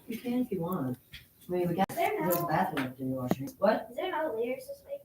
You can if you want. I mean, we got there's a bathroom up in the washing. What? Is there no layers this week?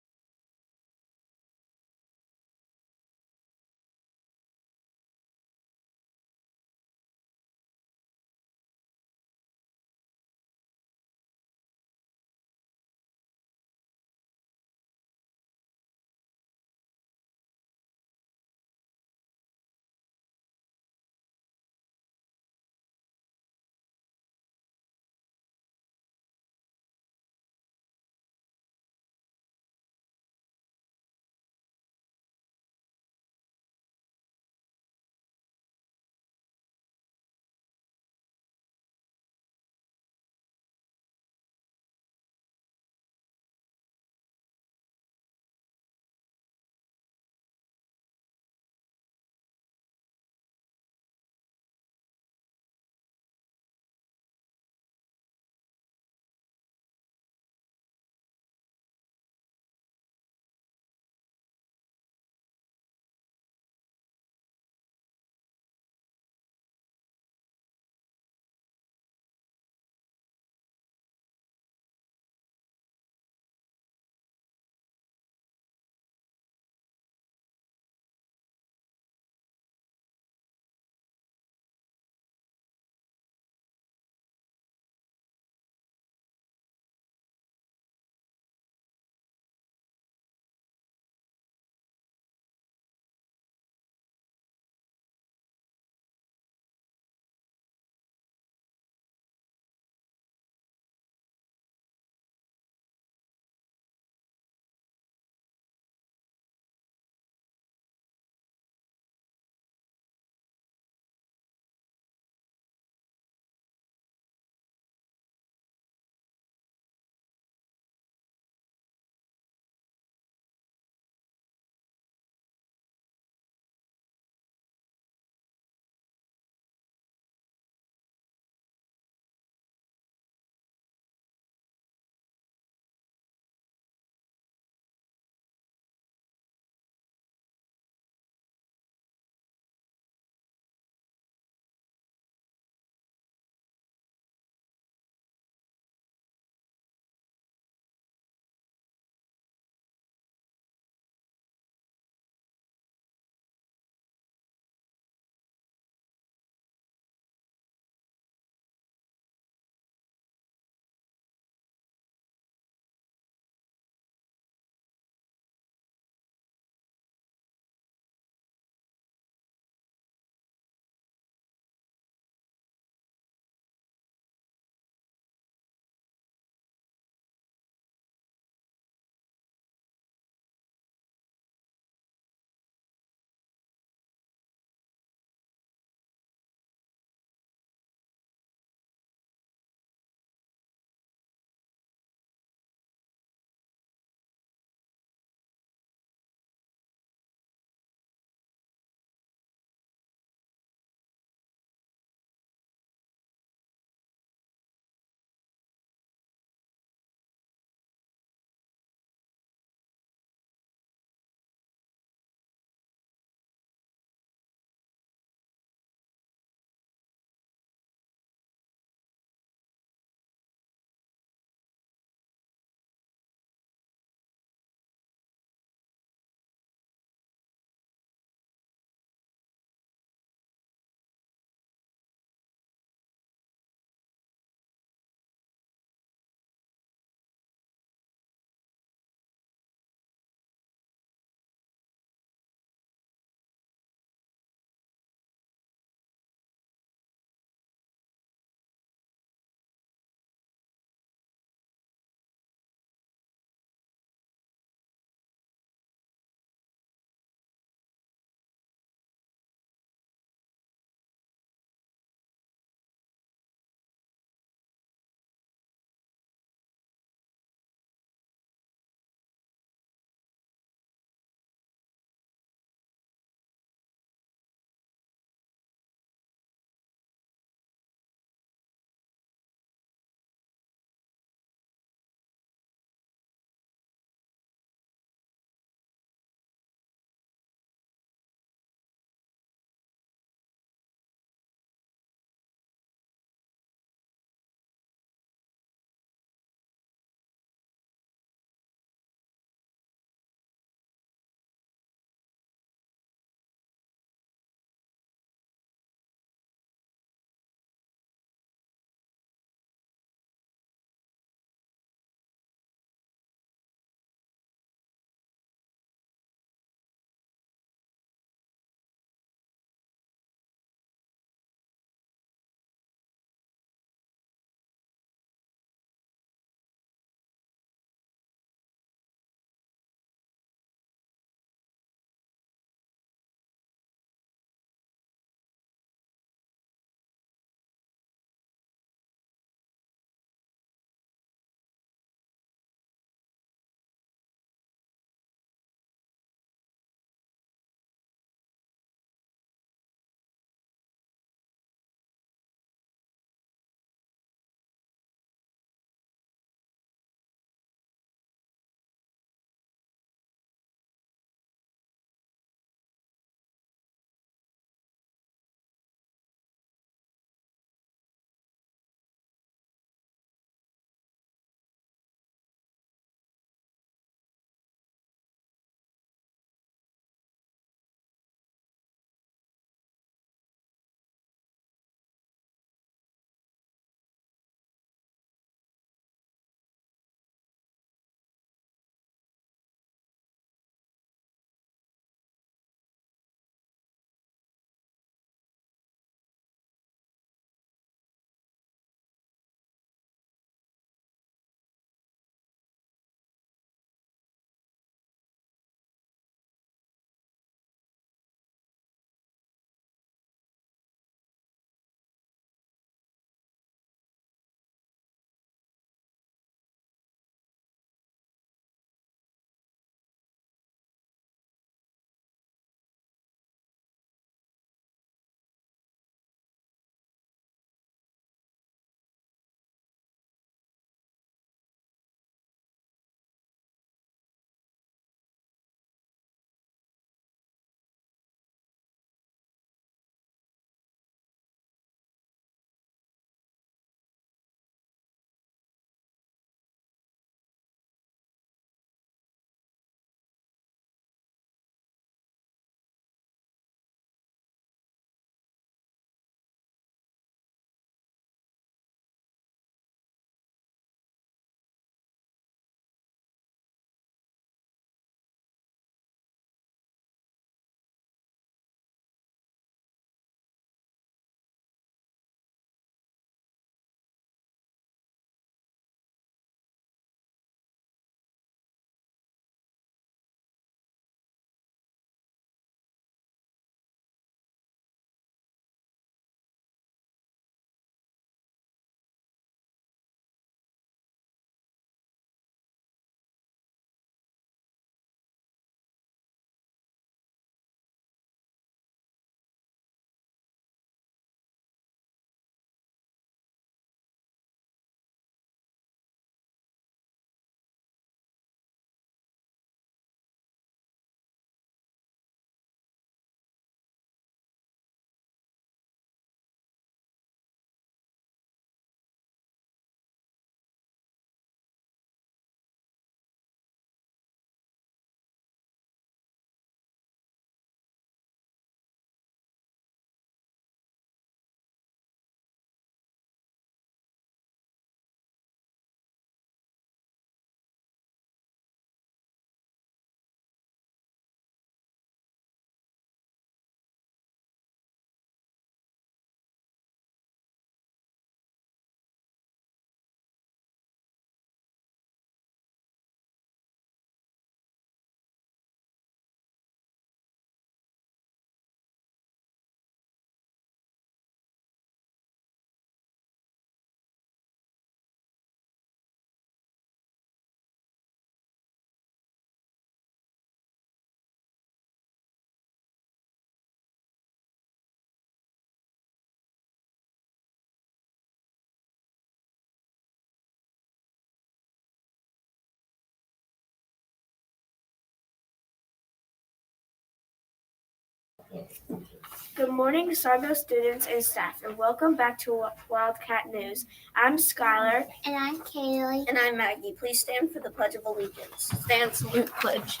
Good morning, Sorgho students and staff, and welcome back to Wildcat News. I'm Skylar. And I'm Kaylee. And I'm Maggie. Please stand for the Pledge of Allegiance. Stand, salute, pledge.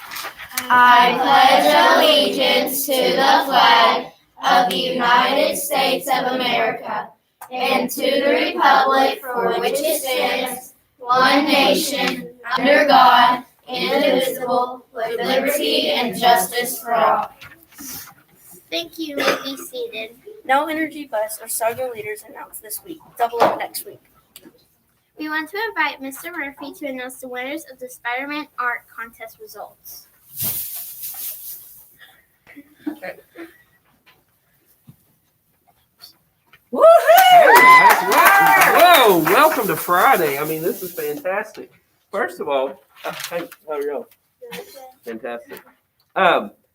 I pledge allegiance to the flag of the United States of America and to the republic for which it stands, one nation, under God, indivisible, with liberty and justice for all. Thank you. You may be seated. No Energy Bus or Sorgho leaders announced this week. Double up next week. We want to invite Mr. Murphy to announce the winners of the Spider-Man art contest results. Woohoo! Hey, whoa, welcome to Friday. I mean, this is fantastic. First of all, hey, how are you? Fantastic.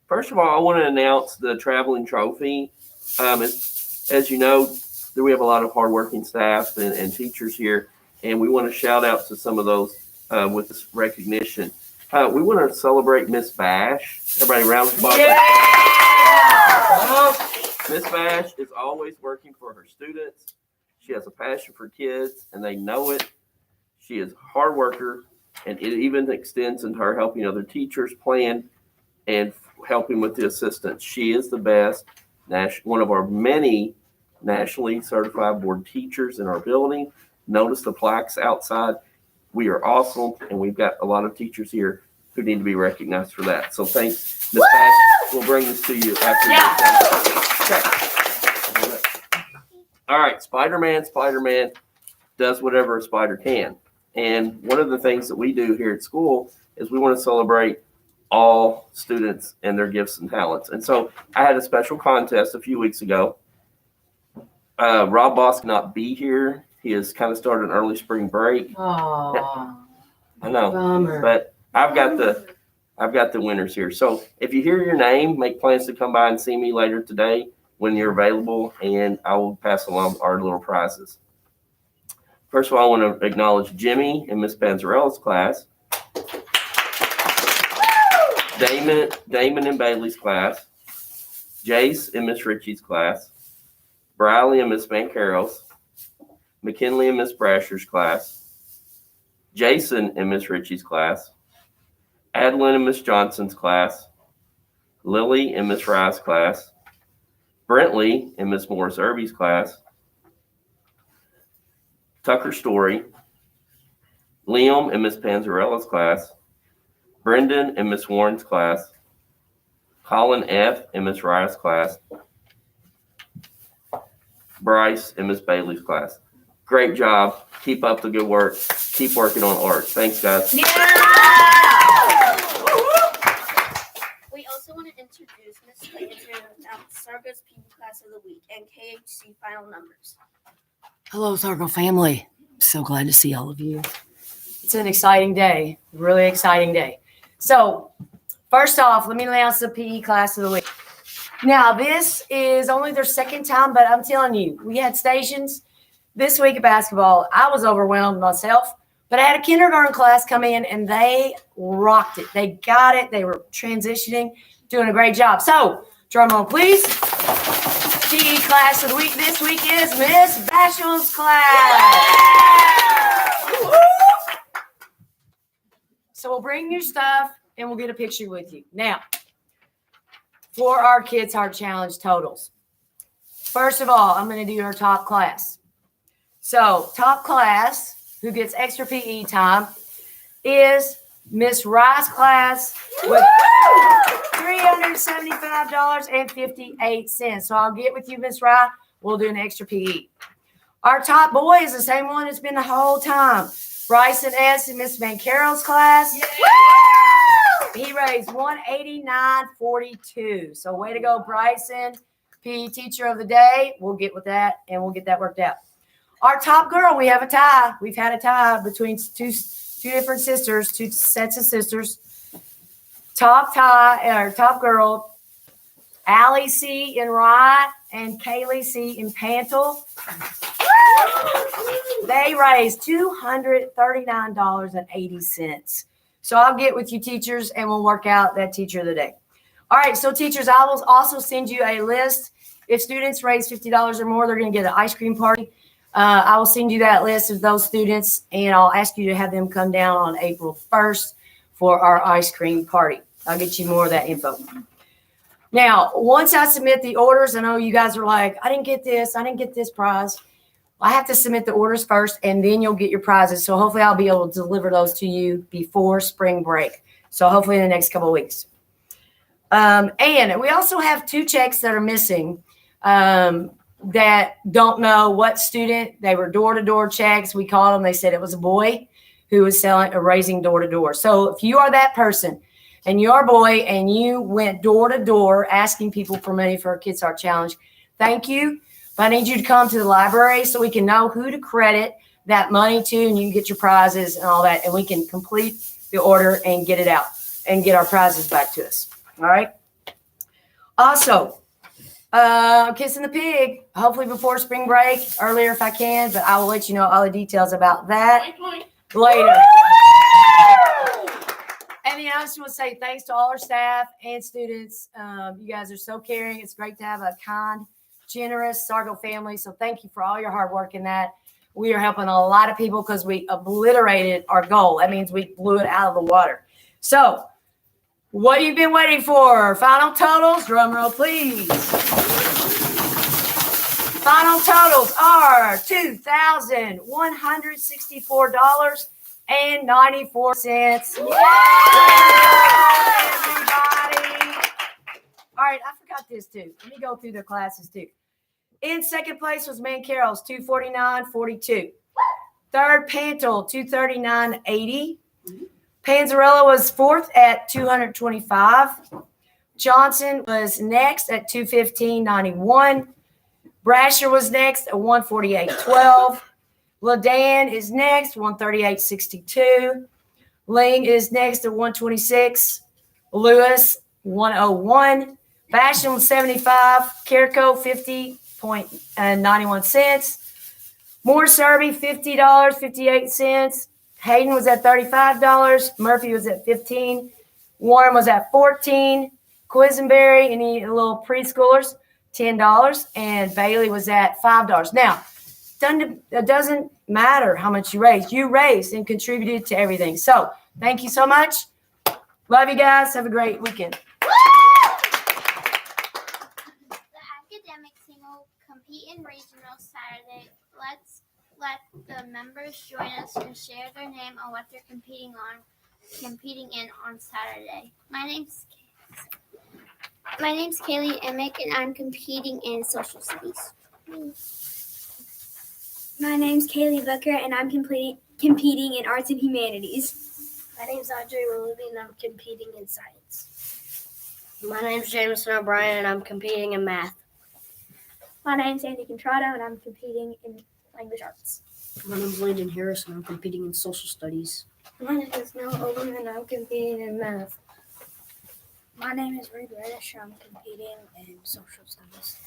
First of all, I want to announce the traveling trophy. As you know, we have a lot of hardworking staff and teachers here, and we want to shout out to some of those with this recognition. We want to celebrate Miss Bash. Everybody, round of applause. Yeah! Miss Bash is always working for her students. She has a passion for kids, and they know it. She is a hard worker, and it even extends into her helping other teachers plan and helping with the assistants. She is the best, one of our many nationally certified board teachers in our building. Notice the plaques outside. We are awesome, and we've got a lot of teachers here who need to be recognized for that. So thanks, Ms. Bash. We'll bring this to you after. Okay. All right, Spider-Man does whatever a spider can. And one of the things that we do here at school is we want to celebrate all students and their gifts and talents. And so I had a special contest a few weeks ago. Rob Boss cannot be here. He has kind of started an early spring break. Aww. I know, Bummer. but I've got the winners here. So if you hear your name, make plans to come by and see me later today when you're available, and I will pass along our little prizes. First of all, I want to acknowledge Jimmy in Miss Panzarella's class. Damon in Bailey's class, Jace in Miss Ritchie's class, Briley in Miss Van Carroll's, McKinley in Miss Brasher's class, Jason in Miss Ritchie's class, Adeline in Miss Johnson's class, Lily in Miss Rye's class, Brentley in Miss Morris Irby's class, Tucker Story, Liam in Miss Panzarella's class, Brendan in Miss Warren's class, Colin F. in Miss Rye's class, Bryce in Miss Bailey's class. Great job. Keep up the good work. Keep working on art. Thanks, guys. Yeah! We also want to introduce Ms. Clayton to announce Sorgho's PE Class of the Week and KHC final numbers. Hello, Sorgho family. So glad to see all of you. It's an exciting day, really exciting day. So, first off, let me announce the PE class of the week. Now, this is only their second time, but I'm telling you, we had stations this week of basketball. I was overwhelmed myself, but I had a kindergarten class come in, and they rocked it. They got it. They were transitioning, doing a great job. So, drum roll, please. PE class of the week this week is Miss Basham's class. So we'll bring your stuff and we'll get a picture with you. Now, for our Kids Heart Challenge totals. First of all, I'm going to do our top class. So top class, who gets extra PE time, is Miss Rice's class with $375.58. So I'll get with you, Miss Rice. We'll do an extra PE. Our top boy is the same one that's been the whole time. Bryson S. in Miss Van Carroll's class. Yeah. He raised $189.42. So way to go, Bryson. PE teacher of the day. We'll get with that and we'll get that worked out. Our top girl, we have a tie. We've had a tie between two different sisters, two sets of sisters. Top girl, Allie C. in Rye and Kaylee C. in Pantle. They raised $239.80. So I'll get with you teachers and we'll work out that teacher of the day. All right, so teachers, I will also send you a list. If students raise $50 or more, they're going to get an ice cream party. I will send you that list of those students, and I'll ask you to have them come down on April 1st for our ice cream party. I'll get you more of that info. Now, once I submit the orders, I know you guys are like, I didn't get this prize. I have to submit the orders first, and then you'll get your prizes. So hopefully I'll be able to deliver those to you before spring break. So hopefully in the next couple of weeks. And we also have 2 checks that are missing that don't know what student. They were door-to-door checks. We called them. They said it was a boy who was raising door-to-door. So if you are that person and you're a boy and you went door-to-door asking people for money for a Kids Art Challenge, thank you. But I need you to come to the library so we can know who to credit that money to, and you can get your prizes and all that, and we can complete the order and get it out and get our prizes back to us. All right. Also, kissing the pig, hopefully before spring break, earlier if I can, but I will let you know all the details about that later. And then I just want to say thanks to all our staff and students. You guys are so caring. It's great to have a kind, generous Sorgho family. So thank you for all your hard work in that. We are helping a lot of people because we obliterated our goal. That means we blew it out of the water. So what have you been waiting for? Final totals, drum roll, please. Final totals are $2,164.94. Everybody. All right, I forgot this too. Let me go through their classes too. In second place was Man Carroll's $249.42. Third, Pantel, $239.80. Panzarella was fourth at $225. Johnson was next at $215.91. Brasher was next at $148.12. Ladan is next, $138.62. Ling is next at $126. Lewis, $101. Fashion was $75. Kirko, $50.91. Moore Serby, $50.58. Hayden was at $35. Murphy was at $15. Warren was at $14. Quisenberry, any little preschoolers, $10. And Bailey was at $5. Now, it doesn't matter how much you raised. You raised and contributed to everything. So thank you so much. Love you guys. Have a great weekend. The academic team will compete in regional Saturday. Let's let the members join us and share their name and what they're competing in on Saturday. My name's Kaylee Emick, and I'm competing in social studies. My name's Kaylee Booker, and I'm competing in arts and humanities. My name's Audrey Willoughby, and I'm competing in science. My name's Jameson O'Brien, and I'm competing in math. My name's Andy Contrado, and I'm competing in language arts. My name's Landon Harris, and I'm competing in social studies. My name is Noah Oberman, and I'm competing in math. My name is Reed Reddish, and I'm competing in social studies.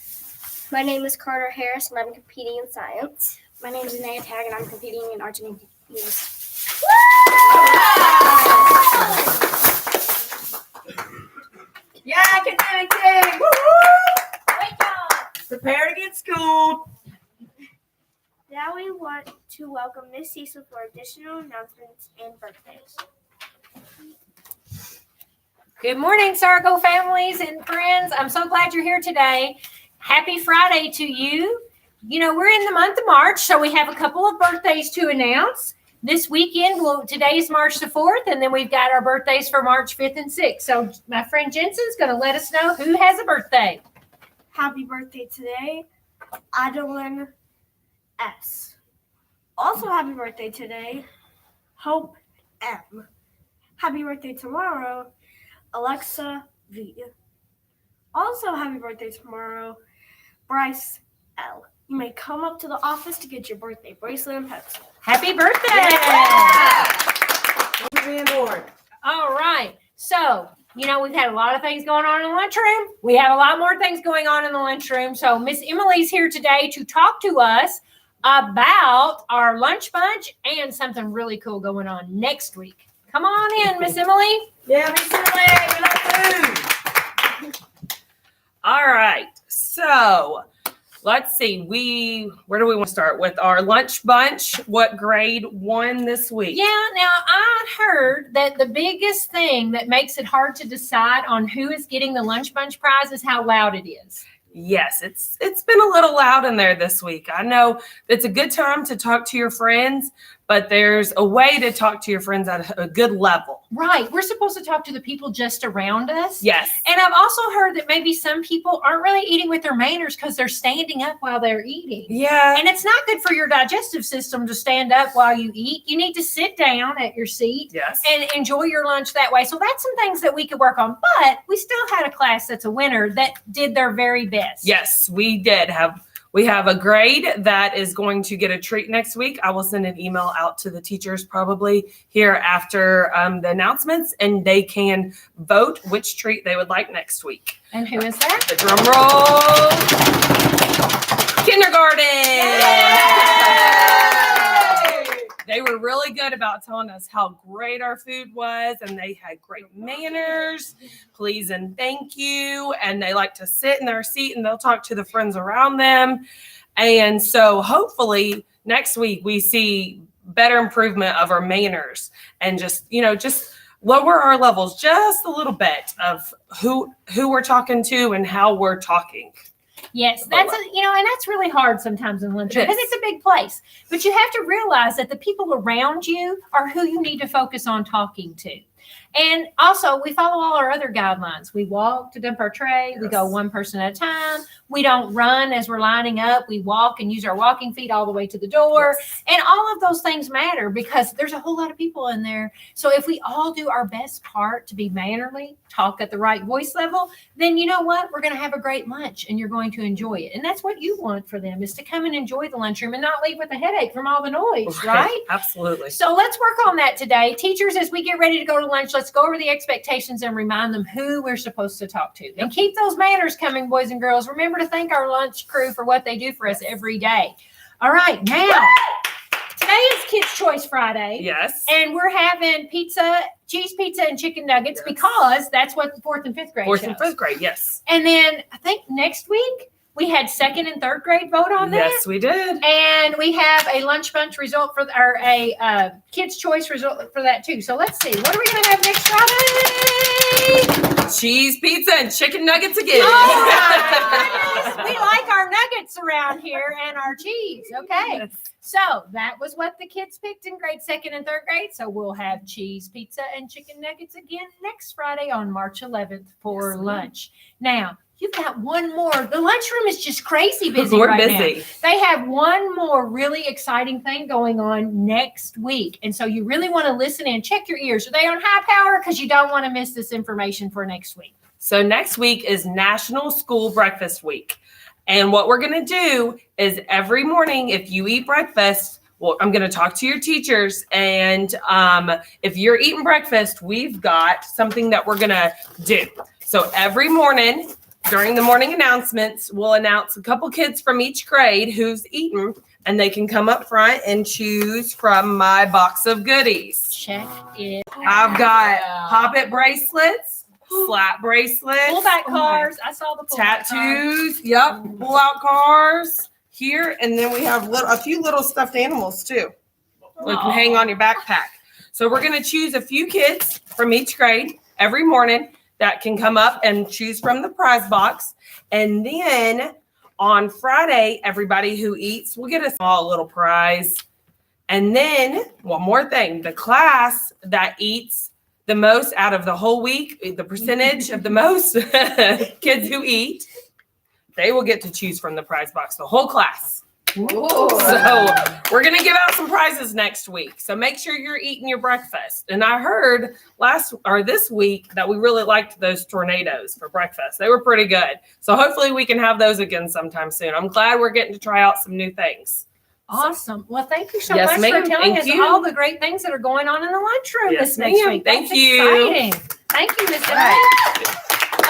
My name is Carter Harris, and I'm competing in science. My name is Anaya Tag, and I'm competing in arts and humanities. Yeah, academic team. Great job. Prepare to get schooled. Now we want to welcome Miss Cecil for additional announcements and birthdays. Good morning, Sorgho families and friends. I'm so glad you're here today. Happy Friday to you. You know, we're in the month of March, so we have a couple of birthdays to announce. This weekend, today is March the 4th, and then we've got our birthdays for March 5th and 6th. So my friend Jensen's going to let us know who has a birthday. Happy birthday today, Adeline S. Also happy birthday today, Hope M. Happy birthday tomorrow, Alexa V. Also happy birthday tomorrow, Bryce L. You may come up to the office to get your birthday bracelet and pencil. Happy birthday! Thank you for being bored. All right. So, you know, we've had a lot of things going on in the lunchroom. We have a lot more things going on in the lunchroom. So Miss Emily's here today to talk to us about our lunch bunch and something really cool going on next week. Come on in, Miss Emily. Yeah, Miss Emily. We love food. All right. So let's see. Where do we want to start with our lunch bunch? What grade won this week? Yeah, now I heard that the biggest thing that makes it hard to decide on who is getting the lunch bunch prize is how loud it is. Yes, it's been a little loud in there this week. I know it's a good time to talk to your friends, but there's a way to talk to your friends at a good level. Right. We're supposed to talk to the people just around us. Yes. And I've also heard that maybe some people aren't really eating with their manners because they're standing up while they're eating. Yeah. And it's not good for your digestive system to stand up while you eat. You need to sit down at your seat Yes. and enjoy your lunch that way. So that's some things that we could work on. But we still had a class that's a winner that did their very best. Yes, we did have. We have a grade that is going to get a treat next week. I will send an email out to the teachers probably here after the announcements, and they can vote which treat they would like next week. And who is that? The drum roll. Kindergarten. They were really good about telling us how great our food was, and they had great manners, please and thank you, and they like to sit in their seat and they'll talk to the friends around them. And so hopefully next week we see better improvement of our manners and just lower our levels just a little bit of who we're talking to and how we're talking. Yes, that's and that's really hard sometimes in lunchroom because it's a big place. But you have to realize that the people around you are who you need to focus on talking to. And also, we follow all our other guidelines. We walk to dump our tray. Yes. We go one person at a time. We don't run as we're lining up. We walk and use our walking feet all the way to the door. Yes. And all of those things matter because there's a whole lot of people in there. So if we all do our best part to be mannerly, talk at the right voice level, then you know what? We're going to have a great lunch and you're going to enjoy it. And that's what you want for them is to come and enjoy the lunchroom and not leave with a headache from all the noise, right? Absolutely. So let's work on that today. Teachers, as we get ready to go to lunch, let's go over the expectations and remind them who we're supposed to talk to. And keep those manners coming, boys and girls. Remember to thank our lunch crew for what they do for us every day. All right, now, today is Kids' Choice Friday. Yes. And we're having pizza, cheese pizza, and chicken nuggets because that's what the 4th and 5th grade Fourth shows. and 5th grade, yes. And then I think next week, we had 2nd and 3rd grade vote on that. Yes, we did. And we have a lunch bunch result a Kids' Choice result for that too. So let's see. What are we going to have next Friday? Cheese pizza and chicken nuggets again. Oh, we like our nuggets around here and our cheese. Okay. So that was what the kids picked in grade 2nd and 3rd grade. So we'll have cheese pizza and chicken nuggets again next Friday on March 11th for lunch. Now, you've got one more. The lunchroom is just crazy busy We're right busy. now. They have one more really exciting thing going on next week. And so you really want to listen and check your ears. Are they on high power? Because you don't want to miss this information for next week. So next week is National School Breakfast Week. And what we're going to do is every morning, if you eat breakfast, well, I'm going to talk to your teachers. And if you're eating breakfast, we've got something that we're going to do. So every morning, during the morning announcements, we'll announce a couple kids from each grade who's eaten, and they can come up front and choose from my box of goodies. Check it. I've got Pop-It bracelets, slap bracelets, Pull-back cars. I saw the pull-back tattoos, cars. yep, pull-out cars here, and then we have a few little stuffed animals too. We can hang on your backpack. So we're going to choose a few kids from each grade every morning that can come up and choose from the prize box. And then on Friday, everybody who eats will get a small little prize. And then one more thing, the class that eats the most out of the whole week, the percentage of the most kids who eat, they will get to choose from the prize box, the whole class. Ooh. So we're going to give out some prizes next week. So make sure you're eating your breakfast. And I heard this week that we really liked those tornadoes for breakfast. They were pretty good. So hopefully we can have those again sometime soon. I'm glad we're getting to try out some new things. Awesome. Well, thank you so Yes, much ma'am. for telling Thank us you. all the great things that are going on in the lunchroom Yes, this next ma'am. week. Thank That's you. exciting. Thank you, Miss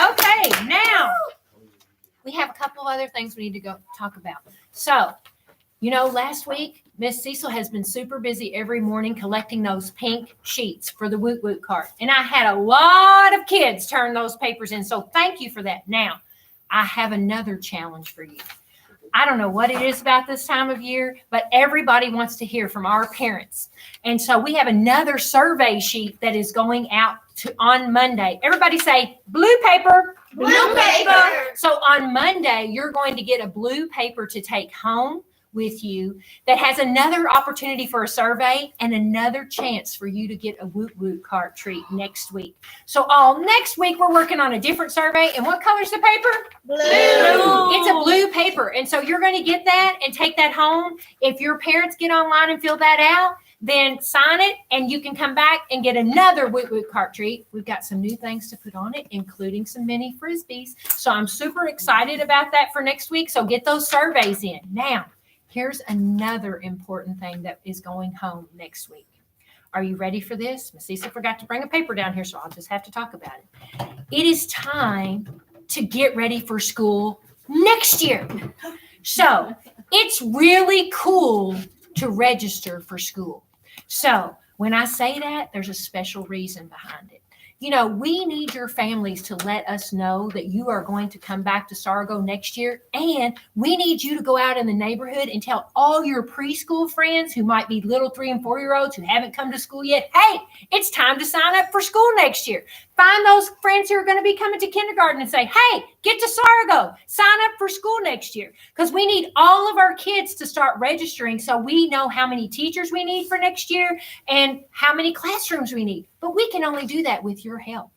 Okay, now we have a couple of other things we need to go talk about. So, last week Miss Cecil has been super busy every morning collecting those pink sheets for the Woot Woot cart. And I had a lot of kids turn those papers in. So thank you for that. Now, I have another challenge for you. I don't know what it is about this time of year, but everybody wants to hear from our parents. And so we have another survey sheet that is going out on Monday. Everybody say blue paper. Blue paper. So on Monday, you're going to get a blue paper to take home with you that has another opportunity for a survey and another chance for you to get a Woot Woot cart treat next week. So all next week, we're working on a different survey. And what color's the paper? Blue. It's a blue paper. And so you're going to get that and take that home. If your parents get online and fill that out, then sign it and you can come back and get another Woot Woot cart treat. We've got some new things to put on it, including some mini Frisbees. So I'm super excited about that for next week. So get those surveys in. Now, here's another important thing that is going home next week. Are you ready for this? Miss Cecil forgot to bring a paper down here, so I'll just have to talk about it. It is time to get ready for school next year. So it's really cool to register for school. So when I say that, there's a special reason behind it. You know, we need your families to let us know that you are going to come back to Sorgho next year. And we need you to go out in the neighborhood and tell all your preschool friends who might be little 3 and 4-year-olds who haven't come to school yet, hey, it's time to sign up for school next year. Find those friends who are going to be coming to kindergarten and say, hey, get to Sorgho, sign up for school next year. Because we need all of our kids to start registering so we know how many teachers we need for next year and how many classrooms we need. But we can only do that with your help.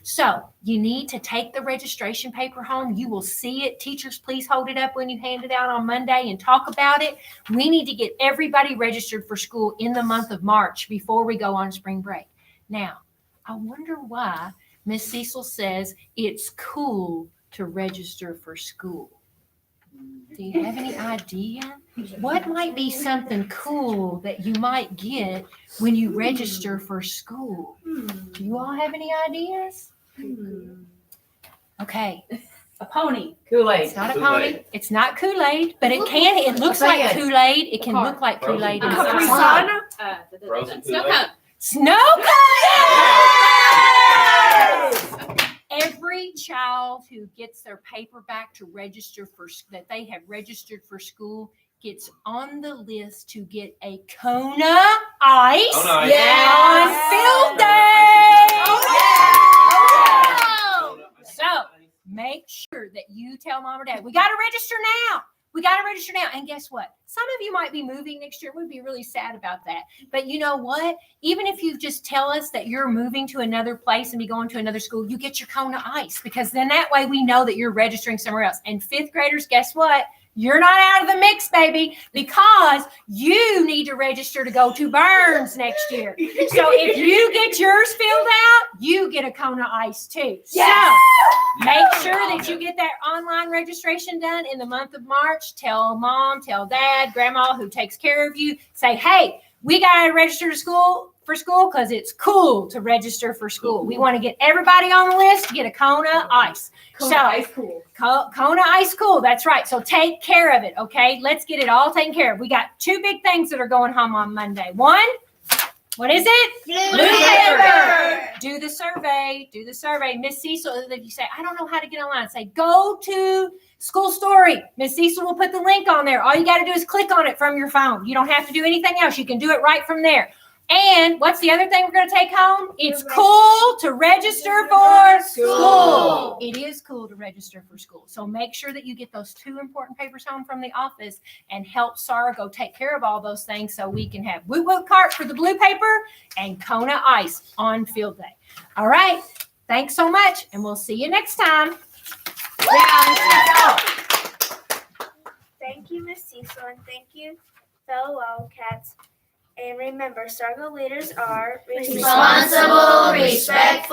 So you need to take the registration paper home. You will see it. Teachers, please hold it up when you hand it out on Monday and talk about it. We need to get everybody registered for school in the month of March before we go on spring break. Now, I wonder why Miss Cecil says it's cool to register for school. Do you have any idea? What might be something cool that you might get when you register for school? Do you all have any ideas? Okay. A pony. Kool-Aid. It's not a Kool-Aid. pony. It's not Kool-Aid, but it looks like Kool-Aid. It can look like Kool-Aid. A inside. Capri Sun. Frozen Snow Kool-Aid. cone. Snow cones! Every child who gets their paper back to register for that they have registered for school gets on the list to get a Kona ice Oh, nice. on field day. So make sure that you tell mom or dad, we got to register now. We got to register now. And guess what? Some of you might be moving next year. We'd be really sad about that. But you know what? Even if you just tell us that you're moving to another place and be going to another school, you get your Kona ice, because then that way we know that you're registering somewhere else. And 5th graders, guess what? You're not out of the mix, baby, because you need to register to go to Burns next year. So if you get yours filled out, you get a Kona ice too. Yes. So make sure that you get that online registration done in the month of March. Tell mom, tell dad, grandma who takes care of you. Say, hey, we got to register for school because it's cool to register for school. We want to get everybody on the list to get a Kona ice. Kona ice cool. Kona ice cool. That's right. So take care of it. Okay. Let's get it all taken care of. We got 2 big things that are going home on Monday. One, what is it? Blue paper. Do the survey. Do the survey. Miss Cecil, if you say, I don't know how to get online, say, go to School Story. Miss Cecil will put the link on there. All you got to do is click on it from your phone. You don't have to do anything else. You can do it right from there. And what's the other thing we're going to take home? It's cool to register for school. It is cool to register for school. So make sure that you get those 2 important papers home from the office and help Sorgho take care of all those things so we can have Woot Woot cart for the blue paper and Kona ice on field day. All right. Thanks so much. And we'll see you next time. Thank you, Miss Cecil, and thank you, fellow Wildcats. And remember, Sorgho leaders are Responsible, respectful,